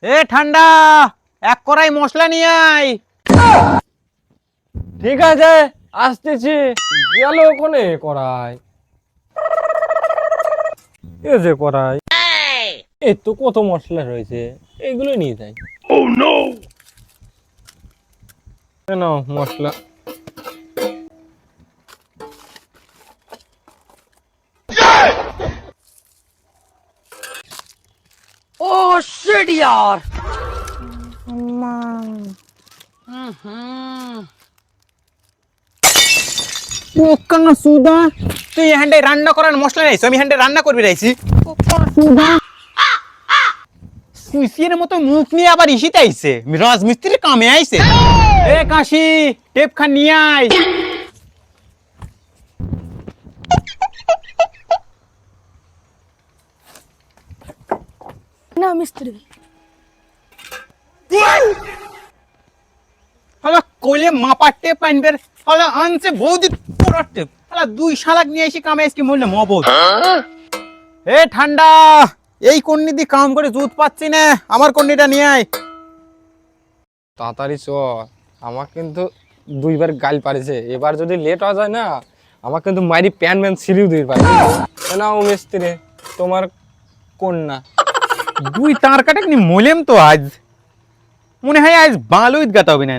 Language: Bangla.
এ ঠান্ডা, এক কড়াই মশলা নিয়ে আয়। ঠিক আছে, আসতেছি। গেল ওখানে করাই। এ যে করাই, এই তো কত মশলা রয়েছে, এগুলো নিয়ে যাই। নাও মশলা। ओ शिट यार। ওকানা সুদা, তুই এখানটায় রান্না করার মশলা নাইছো, আমি এখানটায় রান্না করবি রাইছি। ওকানা সুদা, সুইসির মতো মুখ নিয়ে আবার ইসিতে আইছে, রাজমিস্ত্রির কামে আইছে। এ কাশি, টেপ খান নিয়ে আয়। ना मिस्त्री। হলো কোলে মাপা টেপ আনবে, হলো আনছে বৌদি পুরো টেপ, হলো দুই শালাক নিয়ে এসে কামে আইছে কি মরলে মবদ। এ ঠান্ডা, এই কন্নি দি কাম করে জুত পাচ্ছি না, আমার কন্নিটা নিয়ে আয়। তাড়াতাড়ি চ, আমার কিন্তু দুইবার গাল পারেছে, এবার যদি লেট হয়ে যায় না, আমার কিন্তু মাইরি প্যান ম্যান ছিঁড়িও দিতে পারে। নাও মিস্ত্রি, তোমার কন্যা। দুই তার কাটে নি মলেম তো আজ, মনে হয় আজ বালুইত গাতা হবে না।